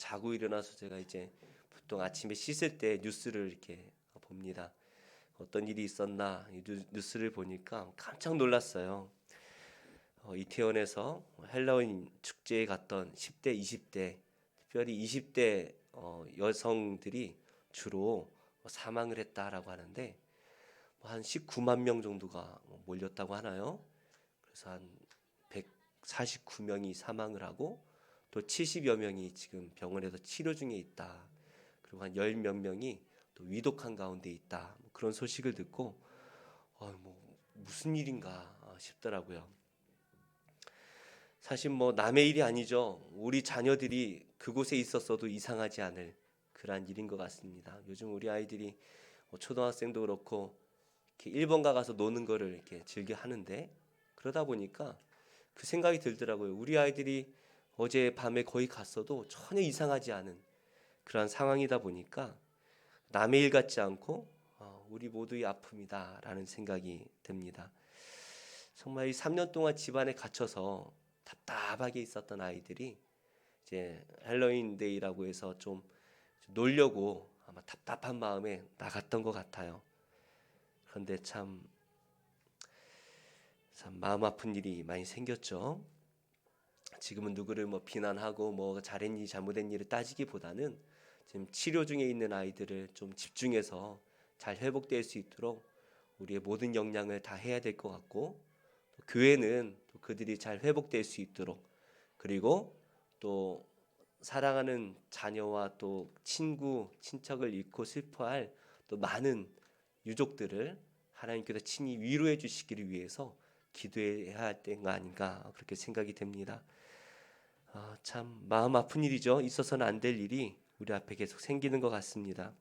자고 일어나서 제가 이제 보통 아침에 씻을 때 뉴스를 이렇게 봅니다. 어떤 일이 있었나 이 뉴스를 보니까 깜짝 놀랐어요. 이태원에서 헬로윈 축제에 갔던 10대, 20대, 특별히 20대 여성들이 주로 사망을 했다라고 하는데 한 19만 명 정도가 몰렸다고 하나요? 그래서 한 149명이 사망을 하고 또 70여 명이 지금 병원에서 치료 중에 있다. 그리고 한 10몇 명이 또 위독한 가운데 있다. 그런 소식을 듣고 무슨 일인가 싶더라고요. 사실 남의 일이 아니죠. 우리 자녀들이 그곳에 있었어도 이상하지 않을 그러한 일인 것 같습니다. 요즘 우리 아이들이 초등학생도 그렇고 이렇게 일본가 가서 노는 거를 이렇게 즐겨 하는데 그러다 보니까 그 생각이 들더라고요. 우리 아이들이 어제 밤에 거기 갔어도 전혀 이상하지 않은 그러한 상황이다 보니까 남의 일 같지 않고 우리 모두의 아픔이다라는 생각이 듭니다. 정말 이 3년 동안 집안에 갇혀서 답답하게 있었던 아이들이 이제 헬로윈 데이라고 해서 좀 놀려고 아마 답답한 마음에 나갔던 것 같아요. 그런데 참 마음 아픈 일이 많이 생겼죠. 지금은 누구를 비난하고 잘했니 잘못했니를 따지기보다는 지금 치료 중에 있는 아이들을 좀 집중해서 잘 회복될 수 있도록 우리의 모든 역량을 다 해야 될 것 같고, 또 교회는 또 그들이 잘 회복될 수 있도록, 그리고 또 사랑하는 자녀와 또 친구, 친척을 잃고 슬퍼할 또 많은 유족들을 하나님께서 친히 위로해 주시기를 위해서 기도해야 할 때가 아닌가 그렇게 생각이 됩니다. 참 마음 아픈 일이죠. 있어서는 안 될 일이 우리 앞에 계속 생기는 것 같습니다.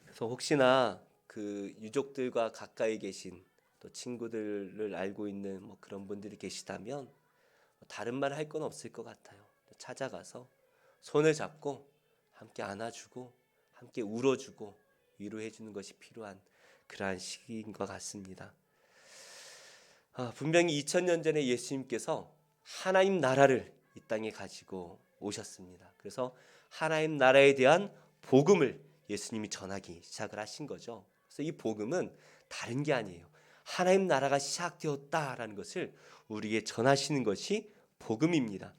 그래서 혹시나 그 유족들과 가까이 계신 또 친구들을 알고 있는 그런 분들이 계시다면 다른 말 할 건 없을 것 같아요. 찾아가서 손을 잡고 함께 안아주고 함께 울어주고 위로해주는 것이 필요한 그러한 시기인 것 같습니다. 분명히 2000년 전에 예수님께서 하나님 나라를 이 땅에 가지고 오셨습니다. 그래서 하나님 나라에 대한 복음을 예수님이 전하기 시작을 하신 거죠. 그래서 이 복음은 다른 게 아니에요. 하나님 나라가 시작되었다라는 것을 우리에게 전하시는 것이 복음입니다.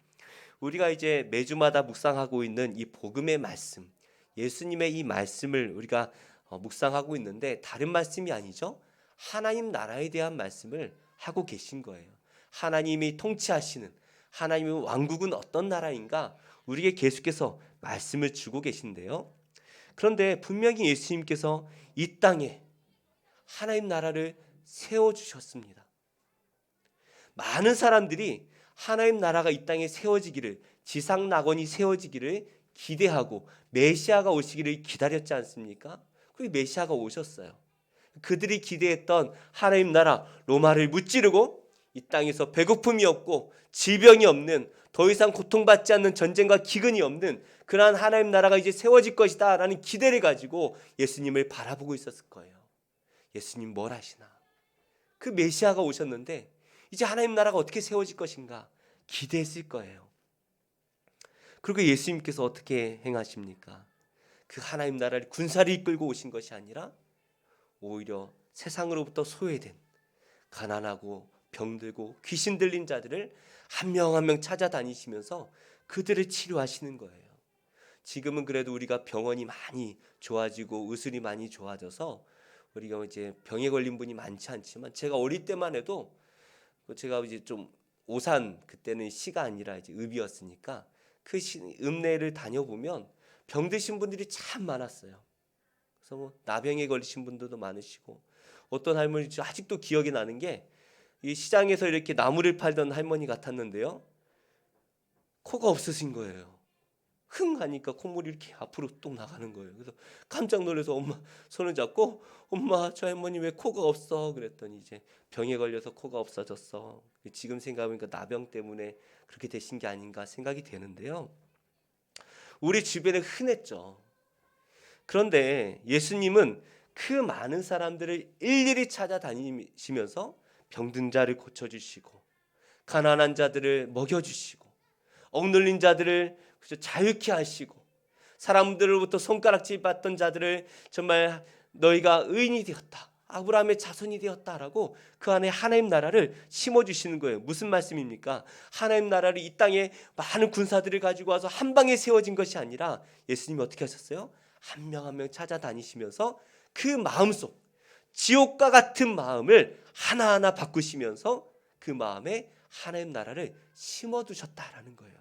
우리가 이제 매주마다 묵상하고 있는 이 복음의 말씀, 예수님의 이 말씀을 우리가 묵상하고 있는데 다른 말씀이 아니죠. 하나님 나라에 대한 말씀을 하고 계신 거예요. 하나님이 통치하시는 하나님의 왕국은 어떤 나라인가 우리에게 계속해서 말씀을 주고 계신데요. 그런데 분명히 예수님께서 이 땅에 하나님 나라를 세워주셨습니다. 많은 사람들이 하나님 나라가 이 땅에 세워지기를, 지상 낙원이 세워지기를 기대하고 메시아가 오시기를 기다렸지 않습니까? 그 메시아가 오셨어요. 그들이 기대했던 하나님 나라 로마를 무찌르고 이 땅에서 배고픔이 없고 질병이 없는, 더 이상 고통받지 않는, 전쟁과 기근이 없는 그러한 하나님 나라가 이제 세워질 것이다 라는 기대를 가지고 예수님을 바라보고 있었을 거예요. 예수님 뭘 하시나? 그 메시아가 오셨는데 이제 하나님 나라가 어떻게 세워질 것인가 기대했을 거예요. 그리고 예수님께서 어떻게 행하십니까? 그 하나님 나라를 군사를 이끌고 오신 것이 아니라 오히려 세상으로부터 소외된 가난하고 병들고 귀신 들린 자들을 한 명 한 명 찾아다니시면서 그들을 치료하시는 거예요. 지금은 그래도 우리가 병원이 많이 좋아지고 의술이 많이 좋아져서 우리가 이제 병에 걸린 분이 많지 않지만 제가 어릴 때만 해도 제가 이제 좀 오산 그때는 시가 아니라 이제 읍이었으니까 그 읍내를 다녀보면 병드신 분들이 참 많았어요. 그래서 나병에 걸리신 분들도 많으시고 어떤 할머니 아직도 기억이 나는 게 이 시장에서 이렇게 나무를 팔던 할머니 같았는데요. 코가 없으신 거예요. 흥 하니까 콧물이 이렇게 앞으로 뚝 나가는 거예요. 그래서 깜짝 놀라서 엄마 손을 잡고 엄마 저 할머니 왜 코가 없어? 그랬더니 이제 병에 걸려서 코가 없어졌어. 지금 생각해보니까 나병 때문에 그렇게 되신 게 아닌가 생각이 되는데요. 우리 주변에 흔했죠. 그런데 예수님은 그 많은 사람들을 일일이 찾아다니시면서 병든 자를 고쳐주시고 가난한 자들을 먹여주시고 억눌린 자들을 그죠? 자유케 하시고 사람들로부터 손가락질 받던 자들을 정말 너희가 의인이 되었다, 아브라함의 자손이 되었다라고 그 안에 하나님 나라를 심어주시는 거예요. 무슨 말씀입니까? 하나님 나라를 이 땅에 많은 군사들을 가지고 와서 한 방에 세워진 것이 아니라 예수님이 어떻게 하셨어요? 한 명 한 명 찾아다니시면서 그 마음속, 지옥과 같은 마음을 하나하나 바꾸시면서 그 마음에 하나님 나라를 심어두셨다라는 거예요.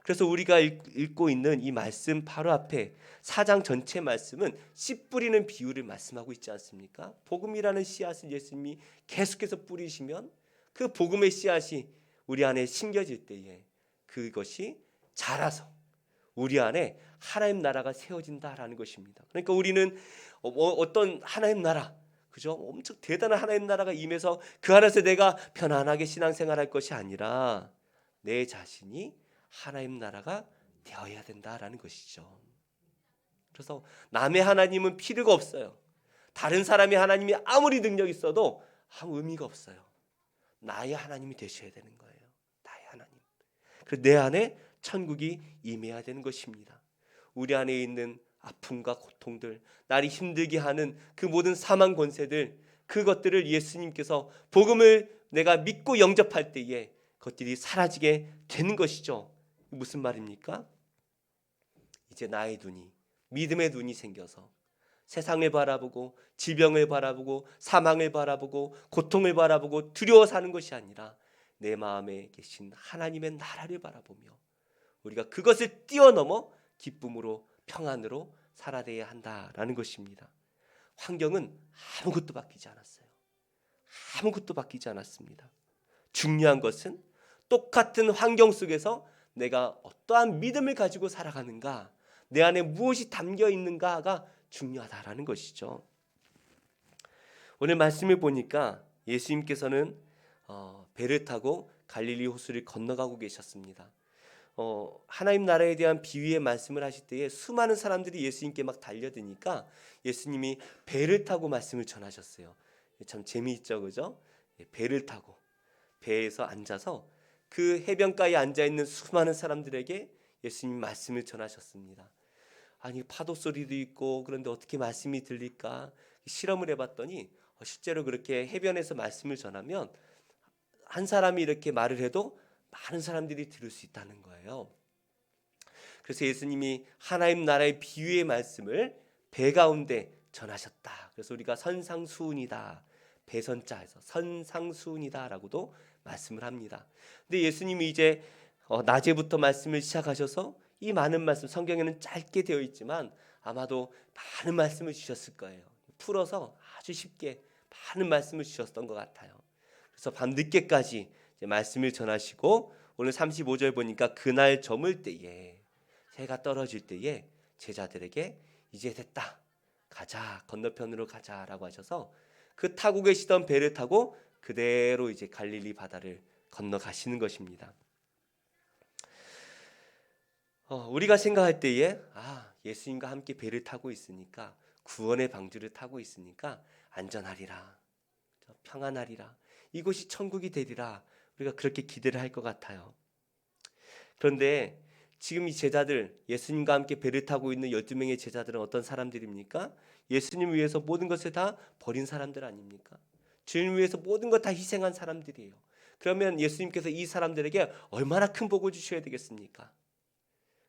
그래서 우리가 읽고 있는 이 말씀 바로 앞에 4장 전체 말씀은 씨 뿌리는 비유를 말씀하고 있지 않습니까? 복음이라는 씨앗을 예수님이 계속해서 뿌리시면 그 복음의 씨앗이 우리 안에 심겨질 때에 그것이 자라서 우리 안에 하나님 나라가 세워진다라는 것입니다. 그러니까 우리는 어떤 하나님 나라, 그죠? 엄청 대단한 하나님 나라가 임해서 그 안에서 내가 편안하게 신앙생활할 것이 아니라 내 자신이 하나님 나라가 되어야 된다라는 것이죠. 그래서 남의 하나님은 필요가 없어요. 다른 사람의 하나님이 아무리 능력 있어도 아무 의미가 없어요. 나의 하나님이 되셔야 되는 거예요. 나의 하나님. 그래서 내 안에 천국이 임해야 되는 것입니다. 우리 안에 있는 아픔과 고통들, 나를 힘들게 하는 그 모든 사망 권세들, 그것들을 예수님께서 복음을 내가 믿고 영접할 때에 그것들이 사라지게 되는 것이죠. 무슨 말입니까? 이제 나의 눈이, 믿음의 눈이 생겨서 세상을 바라보고 질병을 바라보고 사망을 바라보고 고통을 바라보고 두려워 사는 것이 아니라 내 마음에 계신 하나님의 나라를 바라보며 우리가 그것을 뛰어넘어 기쁨으로 평안으로 살아내야 한다라는 것입니다. 환경은 아무것도 바뀌지 않았어요. 아무것도 바뀌지 않았습니다. 중요한 것은 똑같은 환경 속에서 내가 어떠한 믿음을 가지고 살아가는가, 내 안에 무엇이 담겨 있는가가 중요하다라는 것이죠. 오늘 말씀을 보니까 예수님께서는 배를 타고 갈릴리 호수를 건너가고 계셨습니다. 하나님 나라에 대한 비유의 말씀을 하실 때에 수많은 사람들이 예수님께 막 달려드니까 예수님이 배를 타고 말씀을 전하셨어요. 참 재미있죠, 그죠? 배를 타고 배에서 앉아서 그 해변가에 앉아있는 수많은 사람들에게 예수님 말씀을 전하셨습니다. 아니 파도 소리도 있고 그런데 어떻게 말씀이 들릴까 실험을 해봤더니 실제로 그렇게 해변에서 말씀을 전하면 한 사람이 이렇게 말을 해도 많은 사람들이 들을 수 있다는 거예요. 그래서 예수님이 하나님 나라의 비유의 말씀을 배 가운데 전하셨다. 그래서 우리가 선상수훈이다, 배선자에서 선상수훈이다라고도 말씀을 합니다. 근데 예수님이 이제 낮에부터 말씀을 시작하셔서 이 많은 말씀, 성경에는 짧게 되어 있지만 아마도 많은 말씀을 주셨을 거예요. 풀어서 아주 쉽게 많은 말씀을 주셨던 것 같아요. 그래서 밤 늦게까지 말씀을 전하시고 오늘 35절 보니까 그날 저물 때에 해가 떨어질 때에 제자들에게 이제 됐다, 가자, 건너편으로 가자라고 하셔서 그 타고 계시던 배를 타고 그대로 이제 갈릴리 바다를 건너가시는 것입니다. 우리가 생각할 때에 예수님과 함께 배를 타고 있으니까 구원의 방주를 타고 있으니까 안전하리라, 평안하리라, 이곳이 천국이 되리라 우리가 그렇게 기대를 할 것 같아요. 그런데 지금 이 제자들, 예수님과 함께 배를 타고 있는 12명의 제자들은 어떤 사람들입니까? 예수님 위해서 모든 것을 다 버린 사람들 아닙니까? 주님 위해서 모든 것 다 희생한 사람들이에요. 그러면 예수님께서 이 사람들에게 얼마나 큰 복을 주셔야 되겠습니까?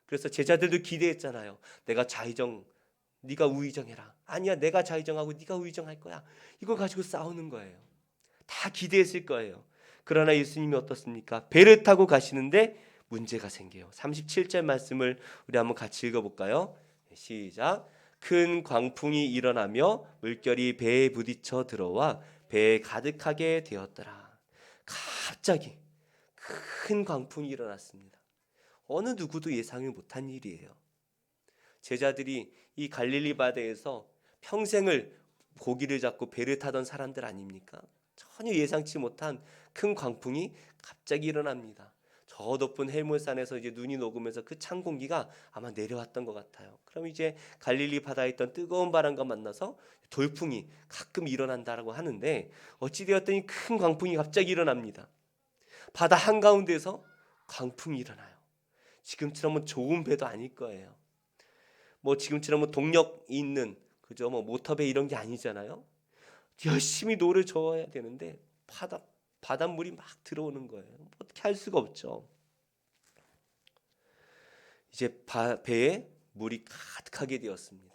그래서 제자들도 기대했잖아요. 내가 좌의정, 네가 우의정해라. 아니야, 내가 좌의정하고 네가 우의정할 거야. 이거 가지고 싸우는 거예요. 다 기대했을 거예요. 그러나 예수님이 어떻습니까? 배를 타고 가시는데 문제가 생겨요. 37절 말씀을 우리 한번 같이 읽어볼까요? 시작. 큰 광풍이 일어나며 물결이 배에 부딪혀 들어와 배에 가득하게 되었더라. 갑자기 큰 광풍이 일어났습니다. 어느 누구도 예상을 못한 일이에요. 제자들이 이 갈릴리 바다에서 평생을 고기를 잡고 배를 타던 사람들 아닙니까? 전혀 예상치 못한 큰 광풍이 갑자기 일어납니다. 저 높은 헬몬산에서 이제 눈이 녹으면서 그 찬 공기가 아마 내려왔던 것 같아요. 그럼 이제 갈릴리 바다에 있던 뜨거운 바람과 만나서 돌풍이 가끔 일어난다라고 하는데 어찌되었더니 큰 광풍이 갑자기 일어납니다. 바다 한가운데서 광풍이 일어나요. 지금처럼 좋은 배도 아닐 거예요. 뭐 지금처럼 동력 있는 그죠? 뭐 모터배 이런 게 아니잖아요. 열심히 노를 저어야 되는데 바닷물이 막 들어오는 거예요. 어떻게 할 수가 없죠. 이제 배에 물이 가득하게 되었습니다.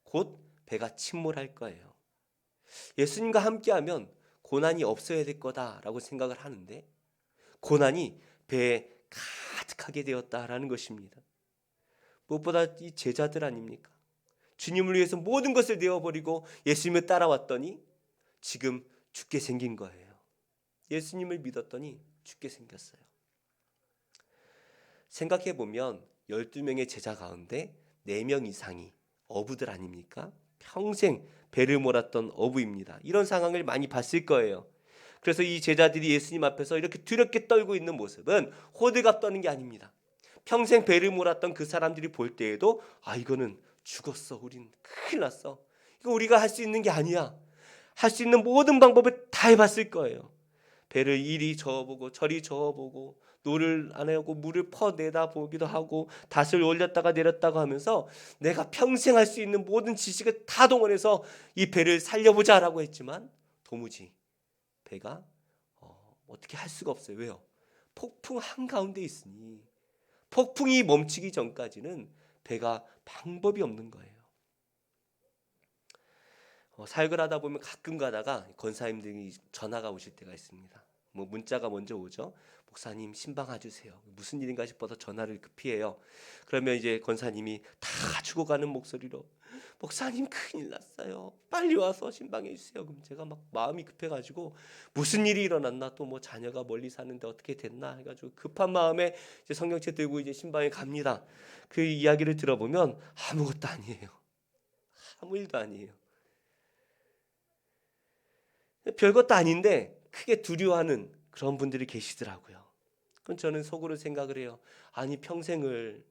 곧 배가 침몰할 거예요. 예수님과 함께하면 고난이 없어야 될 거다라고 생각을 하는데 고난이 배에 가득하게 되었다라는 것입니다. 무엇보다 이 제자들 아닙니까? 주님을 위해서 모든 것을 내어버리고 예수님을 따라왔더니 지금 죽게 생긴 거예요. 예수님을 믿었더니 죽게 생겼어요. 생각해보면 12명의 제자 가운데 4명 이상이 어부들 아닙니까? 평생 배를 몰았던 어부입니다. 이런 상황을 많이 봤을 거예요. 그래서 이 제자들이 예수님 앞에서 이렇게 두렵게 떨고 있는 모습은 호들갑 떠는 게 아닙니다. 평생 배를 몰았던 그 사람들이 볼 때에도 이거는 죽었어. 우린 큰일 났어. 이거 우리가 할 수 있는 게 아니야. 할 수 있는 모든 방법을 다 해봤을 거예요. 배를 이리 저어보고 저리 저어보고 노를 안 하고 물을 퍼내다 보기도 하고 닷을 올렸다가 내렸다가 하면서 내가 평생 할 수 있는 모든 지식을 다 동원해서 이 배를 살려보자라고 했지만 도무지 배가 어떻게 할 수가 없어요. 왜요? 폭풍 한가운데 있으니 폭풍이 멈추기 전까지는 배가 방법이 없는 거예요. 사역을 하다 보면 가끔 가다가 권사님들이 전화가 오실 때가 있습니다. 뭐 문자가 먼저 오죠. 목사님 신방 와주세요. 무슨 일인가 싶어서 전화를 급히 해요. 그러면 이제 권사님이 다 죽어가는 목소리로 목사님 큰일 났어요. 빨리 와서 신방해 주세요. 그럼 제가 막 마음이 급해가지고 무슨 일이 일어났나 또 뭐 자녀가 멀리 사는데 어떻게 됐나 해가지고 급한 마음에 이제 성경책 들고 이제 신방에 갑니다. 그 이야기를 들어보면 아무것도 아니에요. 아무 일도 아니에요. 별것도 아닌데 크게 두려워하는 그런 분들이 계시더라고요. 그럼 저는 속으로 생각을 해요. 아니 평생을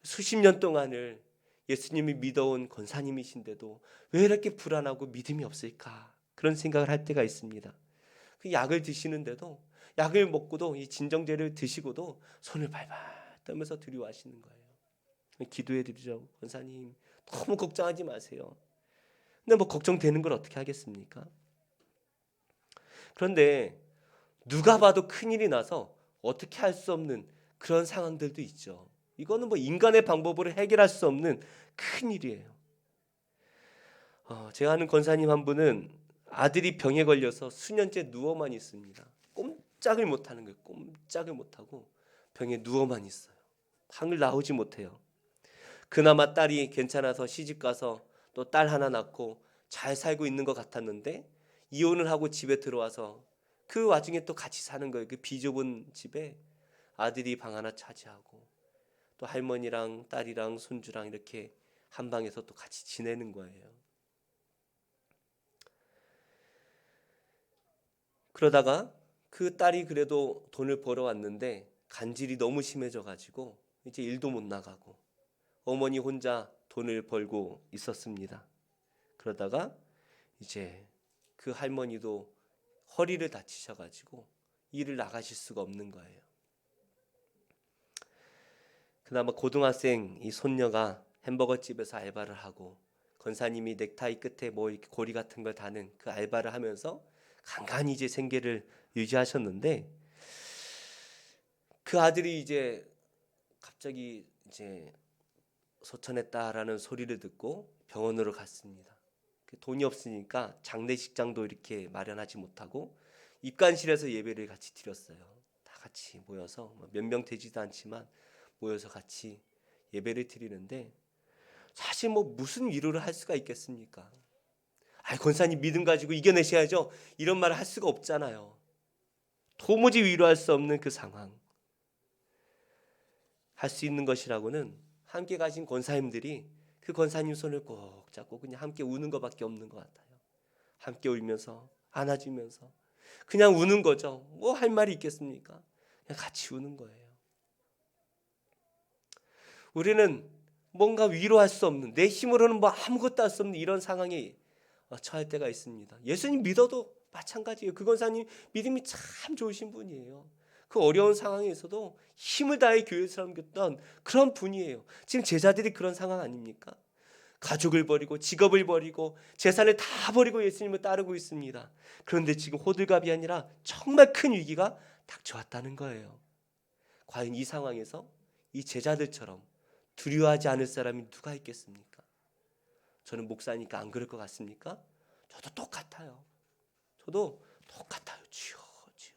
수십 년 동안을 예수님이 믿어온 권사님이신데도 왜 이렇게 불안하고 믿음이 없을까? 그런 생각을 할 때가 있습니다. 그 약을 드시는데도 약을 먹고도 이 진정제를 드시고도 손을 발발 떨면서 두려워하시는 거예요. 기도해 드리죠. 권사님 너무 걱정하지 마세요. 근데 뭐 걱정되는 걸 어떻게 하겠습니까? 그런데 누가 봐도 큰일이 나서 어떻게 할 수 없는 그런 상황들도 있죠. 이거는 뭐 인간의 방법으로 해결할 수 없는 큰일이에요. 제가 아는 권사님 한 분은 아들이 병에 걸려서 수년째 누워만 있습니다. 꼼짝을 못하는 거예요. 꼼짝을 못하고 병에 누워만 있어요. 방을 나오지 못해요. 그나마 딸이 괜찮아서 시집가서 또 딸 하나 낳고 잘 살고 있는 것 같았는데 이혼을 하고 집에 들어와서 그 와중에 또 같이 사는 거예요. 그 비좁은 집에 아들이 방 하나 차지하고 또 할머니랑 딸이랑 손주랑 이렇게 한 방에서 또 같이 지내는 거예요. 그러다가 그 딸이 그래도 돈을 벌어왔는데 간질이 너무 심해져 가지고 이제 일도 못 나가고 어머니 혼자 돈을 벌고 있었습니다. 그러다가 이제 그 할머니도 허리를 다치셔 가지고 일을 나가실 수가 없는 거예요. 그나마 고등학생 이 손녀가 햄버거 집에서 알바를 하고 권사님이 넥타이 끝에 뭐 이렇게 고리 같은 걸 다는 그 알바를 하면서 간간히 이제 생계를 유지하셨는데 그 아들이 이제 갑자기 이제 소천했다라는 소리를 듣고 병원으로 갔습니다. 돈이 없으니까 장례식장도 이렇게 마련하지 못하고 입관실에서 예배를 같이 드렸어요. 다 같이 모여서 몇 명 되지도 않지만 모여서 같이 예배를 드리는데 사실 뭐 무슨 위로를 할 수가 있겠습니까? 권사님 믿음 가지고 이겨내셔야죠. 이런 말을 할 수가 없잖아요. 도무지 위로할 수 없는 그 상황. 할 수 있는 것이라고는 함께 가신 권사님들이 그 권사님 손을 꼭 잡고 그냥 함께 우는 것밖에 없는 것 같아요. 함께 울면서 안아주면서 그냥 우는 거죠. 뭐 할 말이 있겠습니까? 그냥 같이 우는 거예요. 우리는 뭔가 위로할 수 없는 내 힘으로는 뭐 아무것도 할 수 없는 이런 상황에 처할 때가 있습니다. 예수님 믿어도 마찬가지예요. 그 권사님 믿음이 참 좋으신 분이에요. 그 어려운 상황에서도 힘을 다해 교회를 섬겼던 그런 분이에요. 지금 제자들이 그런 상황 아닙니까? 가족을 버리고 직업을 버리고 재산을 다 버리고 예수님을 따르고 있습니다. 그런데 지금 호들갑이 아니라 정말 큰 위기가 닥쳐왔다는 거예요. 과연 이 상황에서 이 제자들처럼 두려워하지 않을 사람이 누가 있겠습니까? 저는 목사니까 안 그럴 것 같습니까? 저도 똑같아요. 주여, 주여.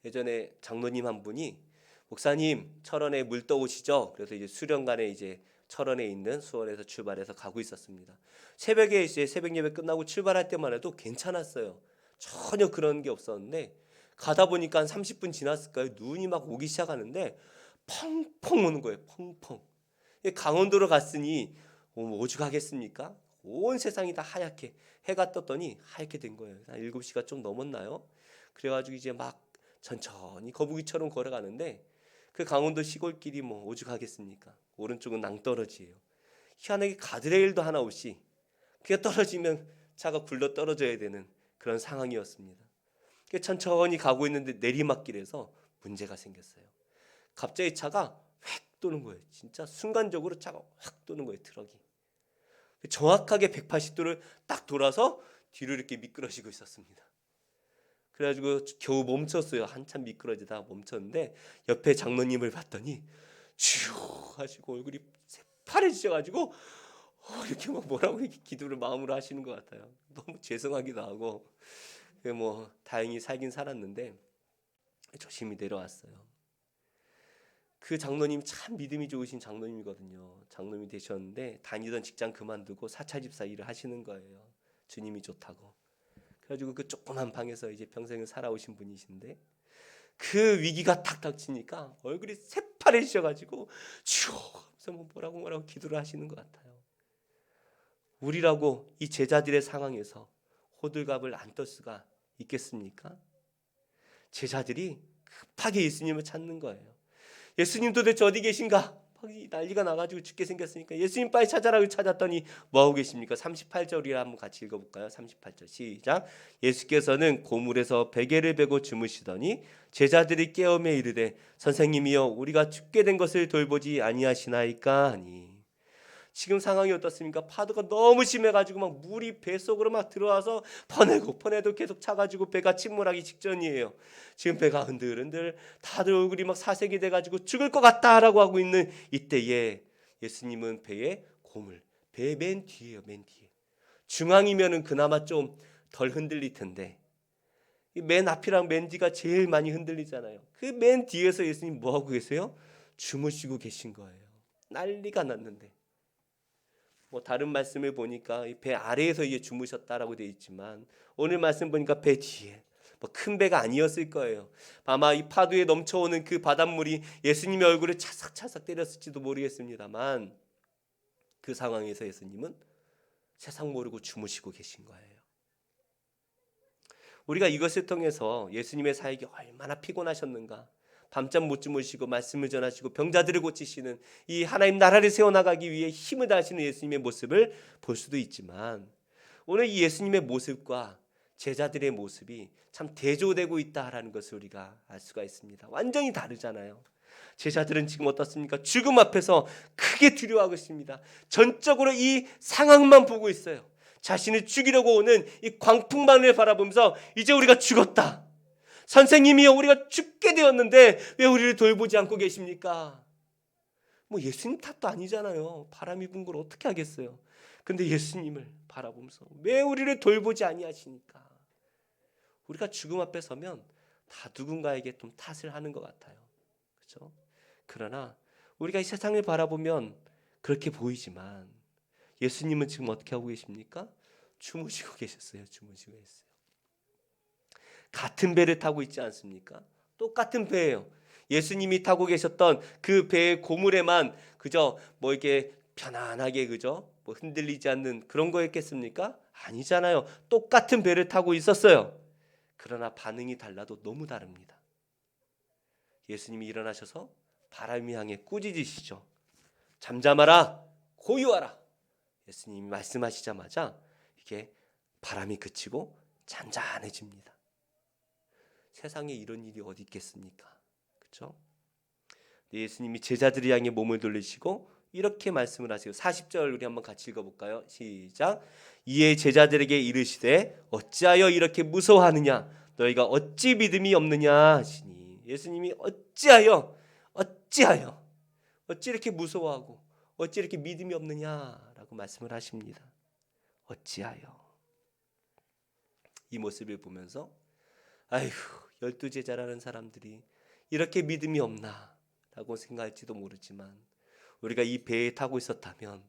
예전에 장로님 한 분이 목사님 철원에 물 떠오시죠? 그래서 이제 수련관에 이제 철원에 있는 수원에서 출발해서 가고 있었습니다. 새벽에 이제 새벽 예배 끝나고 출발할 때만 해도 괜찮았어요. 전혀 그런 게 없었는데 가다 보니까 한 30분 지났을까요? 눈이 막 오기 시작하는데 펑펑 오는 거예요. 펑펑. 강원도로 갔으니 오죽하겠습니까? 온 세상이 다 하얗게 해가 떴더니 하얗게 된 거예요. 한 7시가 좀 넘었나요? 그래가지고 이제 막 천천히 거북이처럼 걸어가는데 그 강원도 시골길이 뭐 오죽하겠습니까? 오른쪽은 낭떠러지예요. 희한하게 가드레일도 하나 없이 그게 떨어지면 차가 굴러 떨어져야 되는 그런 상황이었습니다. 천천히 가고 있는데 내리막길에서 문제가 생겼어요. 갑자기 차가 휙 도는 거예요. 진짜 순간적으로 차가 확 도는 거예요. 트럭이. 정확하게 180도를 딱 돌아서 뒤로 이렇게 미끄러지고 있었습니다. 그래가지고 겨우 멈췄어요. 한참 미끄러지다 멈췄는데 옆에 장로님을 봤더니 주여 하시고 얼굴이 새파래지셔가지고 이렇게 막 뭐라고 이렇게 기도를 마음으로 하시는 것 같아요. 너무 죄송하기도 하고 뭐 다행히 살긴 살았는데 조심히 내려왔어요. 그 장로님이 참 믿음이 좋으신 장로님이거든요. 장로님이 되셨는데 다니던 직장 그만두고 4차 집사 일을 하시는 거예요. 주님이 좋다고. 그래가지고 그 조그만 방에서 이제 평생을 살아오신 분이신데 그 위기가 탁 닥치니까 얼굴이 새파래지셔가지고 주여 하면서 뭐라고 기도를 하시는 것 같아요. 우리라고 이 제자들의 상황에서 호들갑을 안 떨 수가 있겠습니까? 제자들이 급하게 예수님을 찾는 거예요. 예수님 도대체 어디 계신가? 난리가 나가지고 죽게 생겼으니까 예수님 빨리 찾아라고 찾았더니 뭐하고 계십니까? 38절이라 한번 같이 읽어볼까요? 38절 시작. 예수께서는 고물에서 베개를 베고 주무시더니 제자들이 깨우며 이르되 선생님이여 우리가 죽게 된 것을 돌보지 아니하시나이까 하니. 지금 상황이 어떻습니까? 파도가 너무 심해가지고 막 물이 뱃속으로 막 들어와서 퍼내도 계속 차가지고 배가 침몰하기 직전이에요. 지금 배가 흔들흔들 다들 얼굴이 막 사색이 돼가지고 죽을 것 같다라고 하고 있는 이때에 예수님은 배의 고물, 배 맨 뒤에요. 맨 뒤에. 중앙이면은 그나마 좀 덜 흔들릴 텐데 맨 앞이랑 맨 뒤가 제일 많이 흔들리잖아요. 그 맨 뒤에서 예수님 뭐하고 계세요? 주무시고 계신 거예요. 난리가 났는데. 뭐 다른 말씀을 보니까 배 아래에서 이제 주무셨다라고 되어 있지만 오늘 말씀 보니까 배 뒤에 뭐 큰 배가 아니었을 거예요. 아마 이 파도에 넘쳐오는 그 바닷물이 예수님의 얼굴을 차삭차삭 때렸을지도 모르겠습니다만 그 상황에서 예수님은 세상 모르고 주무시고 계신 거예요. 우리가 이것을 통해서 예수님의 사역이 얼마나 피곤하셨는가, 밤잠 못 주무시고 말씀을 전하시고 병자들을 고치시는 이 하나님 나라를 세워나가기 위해 힘을 다하시는 예수님의 모습을 볼 수도 있지만 오늘 이 예수님의 모습과 제자들의 모습이 참 대조되고 있다라는 것을 우리가 알 수가 있습니다. 완전히 다르잖아요. 제자들은 지금 어떻습니까? 죽음 앞에서 크게 두려워하고 있습니다. 전적으로 이 상황만 보고 있어요. 자신을 죽이려고 오는 이 광풍만을 바라보면서 이제 우리가 죽었다. 선생님이여 우리가 죽게 되었는데 왜 우리를 돌보지 않고 계십니까? 뭐 예수님 탓도 아니잖아요. 바람이 분 걸 어떻게 하겠어요. 근데 예수님을 바라보면서 왜 우리를 돌보지 아니하시니까? 우리가 죽음 앞에 서면 다 누군가에게 좀 탓을 하는 것 같아요. 그렇죠? 그러나 우리가 이 세상을 바라보면 그렇게 보이지만 예수님은 지금 어떻게 하고 계십니까? 주무시고 계셨어요. 주무시고 계셨어요. 같은 배를 타고 있지 않습니까? 똑같은 배예요. 예수님이 타고 계셨던 그 배의 고물에만 그저 뭐 이렇게 편안하게 그저 뭐 흔들리지 않는 그런 거였겠습니까? 아니잖아요. 똑같은 배를 타고 있었어요. 그러나 반응이 달라도 너무 다릅니다. 예수님이 일어나셔서 바람이 향해 꾸짖으시죠. 잠잠하라, 고요하라. 예수님이 말씀하시자마자 이게 바람이 그치고 잔잔해집니다. 세상에 이런 일이 어디 있겠습니까? 그렇죠? 예수님이 제자들을 향해 몸을 돌리시고 이렇게 말씀을 하세요. 40절 우리 한번 같이 읽어볼까요? 시작. 이에 제자들에게 이르시되 어찌하여 이렇게 무서워하느냐? 너희가 어찌 믿음이 없느냐 하시니, 예수님이 어찌하여 어찌 이렇게 무서워하고 어찌 이렇게 믿음이 없느냐라고 말씀을 하십니다. 어찌하여. 이 모습을 보면서 아이고, 12제자라는 사람들이 이렇게 믿음이 없나 라고 생각할지도 모르지만, 우리가 이 배에 타고 있었다면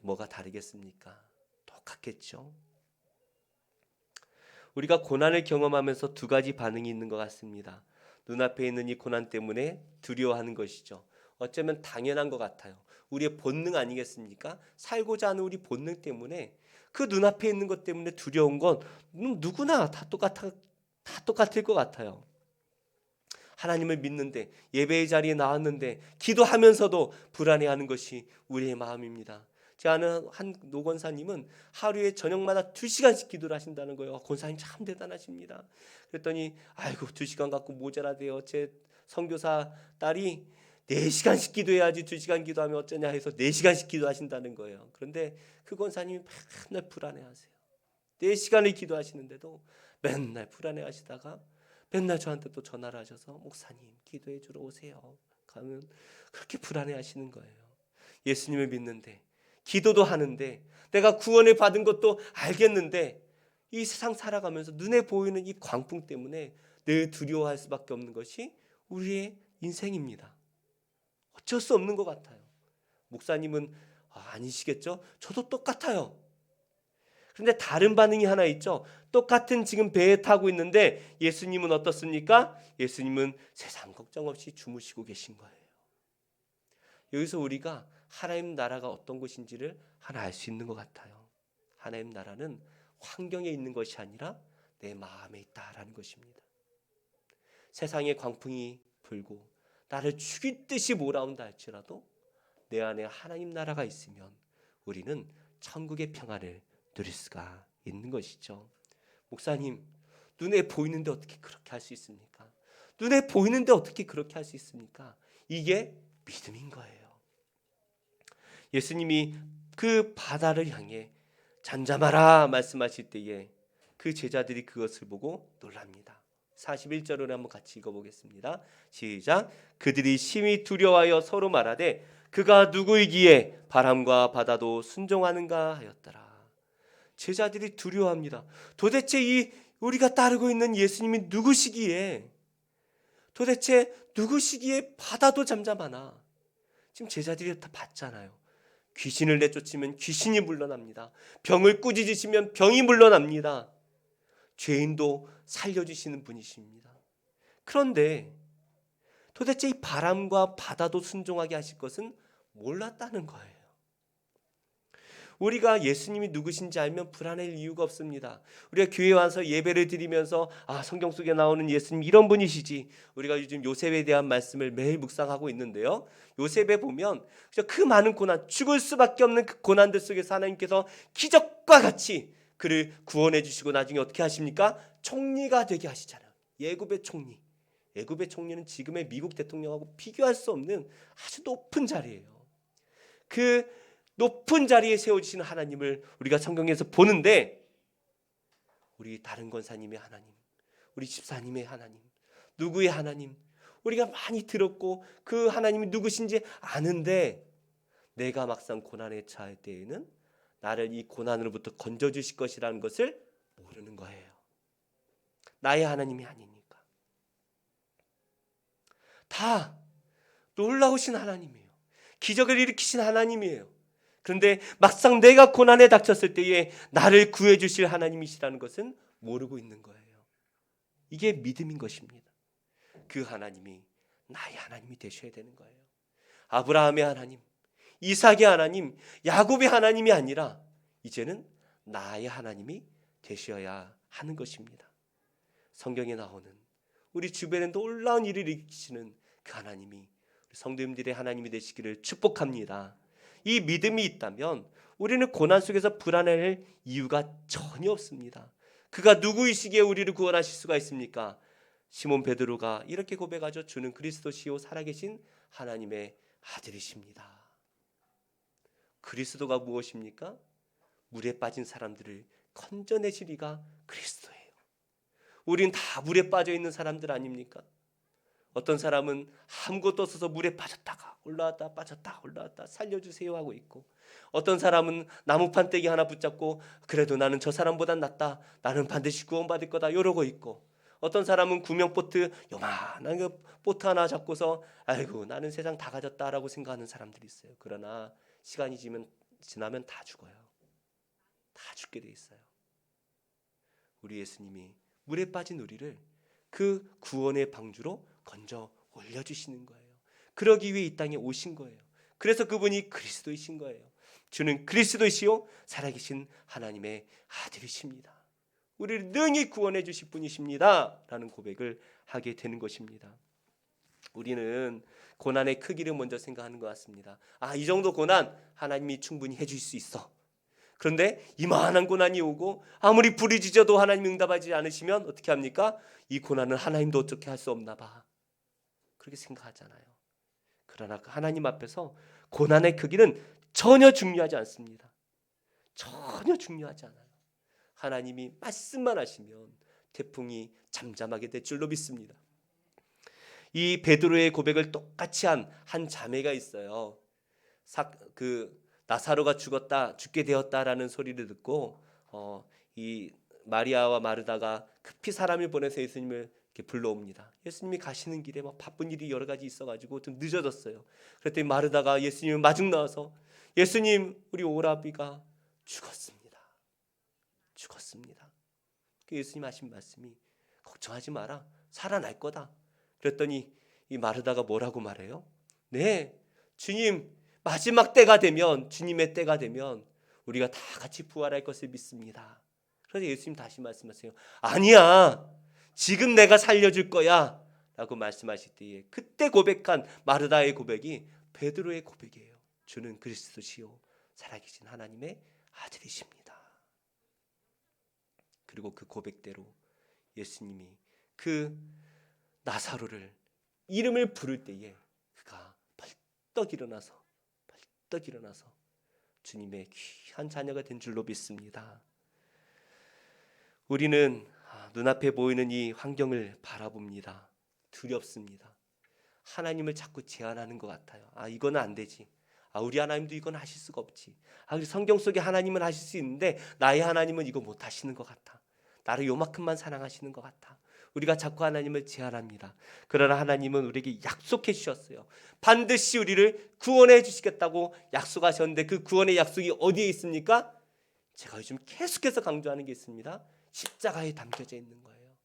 뭐가 다르겠습니까? 똑같겠죠. 우리가 고난을 경험하면서 두 가지 반응이 있는 것 같습니다. 눈앞에 있는 이 고난 때문에 두려워하는 것이죠. 어쩌면 당연한 것 같아요. 우리의 본능 아니겠습니까? 살고자 하는 우리 본능 때문에 그 눈앞에 있는 것 때문에 두려운 건 누구나 다 똑같을 것 같아요. 하나님을 믿는데, 예배의 자리에 나왔는데 기도하면서도 불안해하는 것이 우리의 마음입니다. 제가 아는 한 노권사님은 하루에 저녁마다 2시간씩 기도를 하신다는 거예요. 권사님 참 대단하십니다. 그랬더니 아이고, 2시간 갖고 모자라대요. 제 선교사 딸이 4시간씩 기도해야지 2시간 기도하면 어쩌냐 해서 4시간씩 기도하신다는 거예요. 그런데 그 권사님이 맨날 불안해하세요. 4시간을 기도하시는데도 맨날 불안해하시다가 맨날 저한테 또 전화를 하셔서 목사님 기도해 주러 오세요. 가면 그렇게 불안해하시는 거예요. 예수님을 믿는데, 기도도 하는데, 내가 구원을 받은 것도 알겠는데, 이 세상 살아가면서 눈에 보이는 이 광풍 때문에 늘 두려워할 수밖에 없는 것이 우리의 인생입니다. 어쩔 수 없는 것 같아요. 목사님은 아니시겠죠? 저도 똑같아요. 그런데 다른 반응이 하나 있죠. 똑같은 지금 배에 타고 있는데 예수님은 어떻습니까? 예수님은 세상 걱정 없이 주무시고 계신 거예요. 여기서 우리가 하나님 나라가 어떤 것인지를 하나 알 수 있는 것 같아요. 하나님 나라는 환경에 있는 것이 아니라 내 마음에 있다라는 것입니다. 세상에 광풍이 불고 나를 죽이듯이 몰아온다 할지라도 내 안에 하나님 나라가 있으면 우리는 천국의 평안을 누릴 수가 있는 것이죠. 목사님, 눈에 보이는데 어떻게 그렇게 할 수 있습니까? 눈에 보이는데 어떻게 그렇게 할 수 있습니까? 이게 믿음인 거예요. 예수님이 그 바다를 향해 잠잠하라 말씀하실 때에 그 제자들이 그것을 보고 놀랍니다. 41절을 한번 같이 읽어보겠습니다. 시작. 그들이 심히 두려워하여 서로 말하되 그가 누구이기에 바람과 바다도 순종하는가 하였더라. 제자들이 두려워합니다. 도대체 우리가 따르고 있는 예수님이 누구시기에, 도대체 누구시기에 바다도 잠잠하나? 지금 제자들이 다 봤잖아요. 귀신을 내쫓으면 귀신이 물러납니다. 병을 꾸짖으시면 병이 물러납니다. 죄인도 살려주시는 분이십니다. 그런데 도대체 이 바람과 바다도 순종하게 하실 것은 몰랐다는 거예요. 우리가 예수님이 누구신지 알면 불안할 이유가 없습니다. 우리가 교회에 와서 예배를 드리면서 성경 속에 나오는 예수님 이런 분이시지. 우리가 요즘 요셉에 대한 말씀을 매일 묵상하고 있는데요. 요셉에 보면 그 많은 고난, 죽을 수밖에 없는 그 고난들 속에서 하나님께서 기적과 같이 그를 구원해 주시고 나중에 어떻게 하십니까? 총리가 되게 하시잖아요. 애굽의 총리. 애굽의 총리는 지금의 미국 대통령하고 비교할 수 없는 아주 높은 자리예요. 그 높은 자리에 세워주시는 하나님을 우리가 성경에서 보는데, 우리 다른 권사님의 하나님, 우리 집사님의 하나님, 누구의 하나님 우리가 많이 들었고 그 하나님이 누구신지 아는데, 내가 막상 고난에 처할 때에는 나를 이 고난으로부터 건져주실 것이라는 것을 모르는 거예요. 나의 하나님이 아니니까. 다 놀라우신 하나님이에요. 기적을 일으키신 하나님이에요. 그런데 막상 내가 고난에 닥쳤을 때에 나를 구해주실 하나님이시라는 것은 모르고 있는 거예요. 이게 믿음인 것입니다. 그 하나님이 나의 하나님이 되셔야 되는 거예요. 아브라함의 하나님, 이삭의 하나님, 야곱의 하나님이 아니라 이제는 나의 하나님이 되셔야 하는 것입니다. 성경에 나오는 우리 주변에 놀라운 일을 일으키시는 그 하나님이 성도님들의 하나님이 되시기를 축복합니다. 이 믿음이 있다면 우리는 고난 속에서 불안할 이유가 전혀 없습니다. 그가 누구이시기에 우리를 구원하실 수가 있습니까? 시몬 베드로가 이렇게 고백하죠. 주는 그리스도시요 살아계신 하나님의 아들이십니다. 그리스도가 무엇입니까? 물에 빠진 사람들을 건져내실 이가 그리스도예요. 우린 다 물에 빠져 있는 사람들 아닙니까? 어떤 사람은 아무것도 없어서 물에 빠졌다가 올라왔다 빠졌다 올라왔다 살려주세요 하고 있고, 어떤 사람은 나무판 떼기 하나 붙잡고 그래도 나는 저 사람보단 낫다, 나는 반드시 구원받을 거다 이러고 있고, 어떤 사람은 구명보트 요만한 그 보트 하나 잡고서 아이고 나는 세상 다 가졌다라고 생각하는 사람들이 있어요. 그러나 시간이 지나면 다 죽어요. 다 죽게 돼 있어요. 우리 예수님이 물에 빠진 우리를 그 구원의 방주로 건져 올려주시는 거예요. 그러기 위해 이 땅에 오신 거예요. 그래서 그분이 그리스도이신 거예요. 주는 그리스도이시요 살아계신 하나님의 아들이십니다. 우리를 능히 구원해 주실 분이십니다 라는 고백을 하게 되는 것입니다. 우리는 고난의 크기를 먼저 생각하는 것 같습니다. 이 정도 고난 하나님이 충분히 해줄 수 있어. 그런데 이만한 고난이 오고 아무리 부르짖어도 하나님 응답하지 않으시면 어떻게 합니까? 이 고난은 하나님도 어떻게 할 수 없나 봐, 그렇게 생각하잖아요. 그러나 하나님 앞에서 고난의 크기는 전혀 중요하지 않습니다. 전혀 중요하지 않아요. 하나님이 말씀만 하시면 태풍이 잠잠하게 될 줄로 믿습니다. 이 베드로의 고백을 똑같이 한 자매가 있어요. 나사로가 죽게 되었다라는 소리를 듣고 이 마리아와 마르다가 급히 사람을 보내서 예수님을 이렇게 불러옵니다. 예수님이 가시는 길에 막 바쁜 일이 여러 가지 있어가지고 좀 늦어졌어요. 그랬더니 마르다가 예수님을 마중 나와서 예수님, 우리 오라비가 죽었습니다. 예수님 하신 말씀이 걱정하지 마라, 살아날 거다. 그랬더니 이 마르다가 뭐라고 말해요? 네, 주님, 마지막 때가 되면, 주님의 때가 되면 우리가 다 같이 부활할 것을 믿습니다. 그래서 예수님 다시 말씀하세요. 아니야, 지금 내가 살려줄 거야 라고 말씀하실 때에 그때 고백한 마르다의 고백이 베드로의 고백이에요. 주는 그리스도시요 살아계신 하나님의 아들이십니다. 그리고 그 고백대로 예수님이 그 나사로를 이름을 부를 때에 그가 벌떡 일어나서 주님의 귀한 자녀가 된 줄로 믿습니다. 우리는 눈앞에 보이는 이 환경을 바라봅니다. 두렵습니다. 하나님을 자꾸 제한하는 것 같아요. 이거는 안 되지. 우리 하나님도 이건 하실 수가 없지. 성경 속에 하나님은 하실 수 있는데 나의 하나님은 이거 못 하시는 것 같아. 나를 요만큼만 사랑하시는 것 같아. 우리가 자꾸 하나님을 제한합니다. 그러나 하나님은 우리에게 약속해 주셨어요. 반드시 우리를 구원해 주시겠다고 약속하셨는데 그 구원의 약속이 어디에 있습니까? 제가 요즘 계속해서 강조하는 게 있습니다. 십자가에 담겨져 있는 거예요.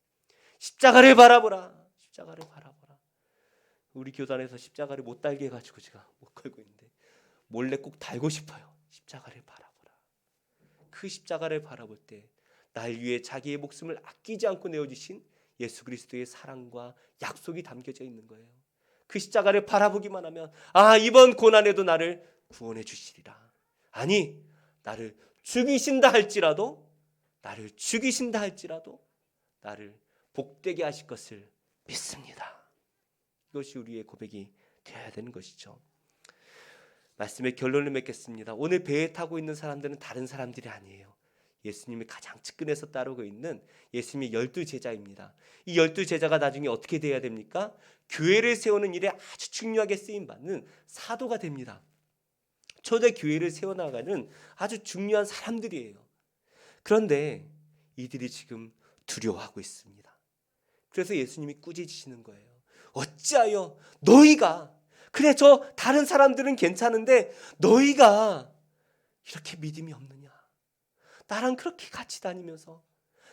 십자가를 바라보라. 우리 교단에서 십자가를 못 달게 해가지고 제가 못 걸고 있는데 몰래 꼭 달고 싶어요. 십자가를 바라보라. 그 십자가를 바라볼 때 날 위해 자기의 목숨을 아끼지 않고 내어주신 예수 그리스도의 사랑과 약속이 담겨져 있는 거예요. 그 십자가를 바라보기만 하면 이번 고난에도 나를 구원해 주시리라. 나를 죽이신다 할지라도 나를 복되게 하실 것을 믿습니다. 이것이 우리의 고백이 되어야 되는 것이죠. 말씀의 결론을 맺겠습니다. 오늘 배에 타고 있는 사람들은 다른 사람들이 아니에요. 예수님이 가장 측근에서 따르고 있는 예수님의 12제자입니다. 이 12제자가 나중에 어떻게 돼야 됩니까? 교회를 세우는 일에 아주 중요하게 쓰임받는 사도가 됩니다. 초대 교회를 세워나가는 아주 중요한 사람들이에요. 그런데 이들이 지금 두려워하고 있습니다. 그래서 예수님이 꾸짖으시는 거예요. 어찌하여 너희가, 그래 저 다른 사람들은 괜찮은데 너희가 이렇게 믿음이 없느냐? 나랑 그렇게 같이 다니면서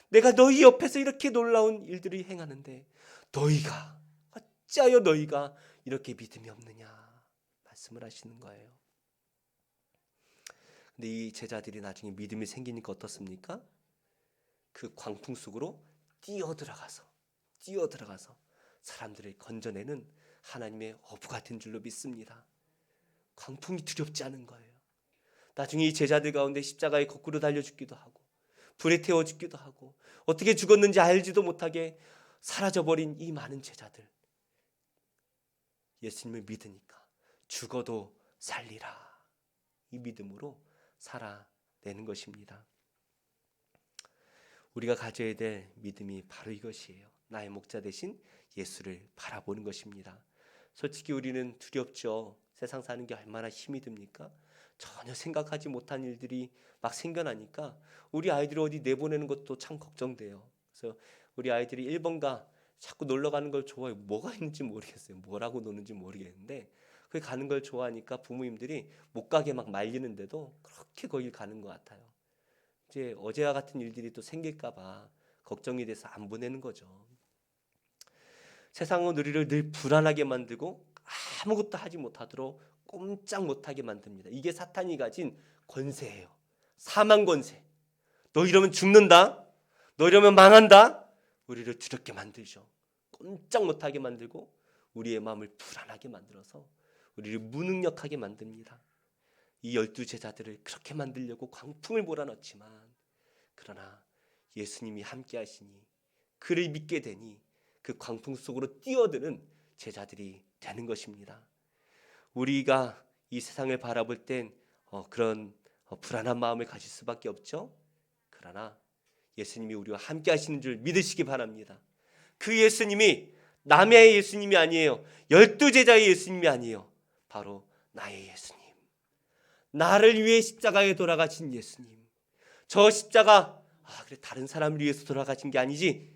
내가 너희 옆에서 이렇게 놀라운 일들을 행하는데 어찌하여 너희가 이렇게 믿음이 없느냐 말씀을 하시는 거예요. 근데 이 제자들이 나중에 믿음이 생기니까 어떻습니까? 그 광풍 속으로 뛰어들어가서 사람들을 건져내는 하나님의 어부 같은 줄로 믿습니다. 광풍이 두렵지 않은 거예요. 나중에 이 제자들 가운데 십자가에 거꾸로 달려 죽기도 하고 불에 태워 죽기도 하고 어떻게 죽었는지 알지도 못하게 사라져버린 이 많은 제자들, 예수님을 믿으니까 죽어도 살리라, 이 믿음으로 살아내는 것입니다. 우리가 가져야 될 믿음이 바로 이것이에요. 나의 목자 대신 예수를 바라보는 것입니다. 솔직히 우리는 두렵죠. 세상 사는 게 얼마나 힘이 듭니까? 전혀 생각하지 못한 일들이 막 생겨나니까 우리 아이들을 어디 내보내는 것도 참 걱정돼요. 그래서 우리 아이들이 일본가 자꾸 놀러 가는 걸 좋아해요. 뭐가 있는지 모르겠어요. 뭐라고 노는지 모르겠는데 거기 가는 걸 좋아하니까 부모님들이 못 가게 막 말리는데도 그렇게 거길 가는 것 같아요. 이제 어제와 같은 일들이 또 생길까봐 걱정이 돼서 안 보내는 거죠. 세상은 우리를 늘 불안하게 만들고 아무것도 하지 못하도록 꼼짝 못하게 만듭니다. 이게 사탄이 가진 권세예요. 사망 권세. 너 이러면 죽는다. 너 이러면 망한다. 우리를 두렵게 만들죠. 꼼짝 못하게 만들고 우리의 마음을 불안하게 만들어서 우리를 무능력하게 만듭니다. 이 12 제자들을 그렇게 만들려고 광풍을 몰아넣지만, 그러나 예수님이 함께 하시니 그를 믿게 되니 그 광풍 속으로 뛰어드는 제자들이 되는 것입니다. 우리가 이 세상을 바라볼 땐 그런 불안한 마음을 가질 수밖에 없죠. 그러나 예수님이 우리와 함께 하시는 줄 믿으시기 바랍니다. 그 예수님이 남의 예수님이 아니에요. 12 제자의 예수님이 아니에요. 바로 나의 예수님, 나를 위해 십자가에 돌아가신 예수님. 저 십자가 그래 다른 사람을 위해서 돌아가신 게 아니지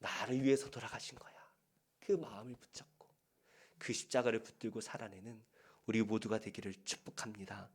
나를 위해서 돌아가신 거야. 그 마음을 붙잡고 그 십자가를 붙들고 살아내는 우리 모두가 되기를 축복합니다.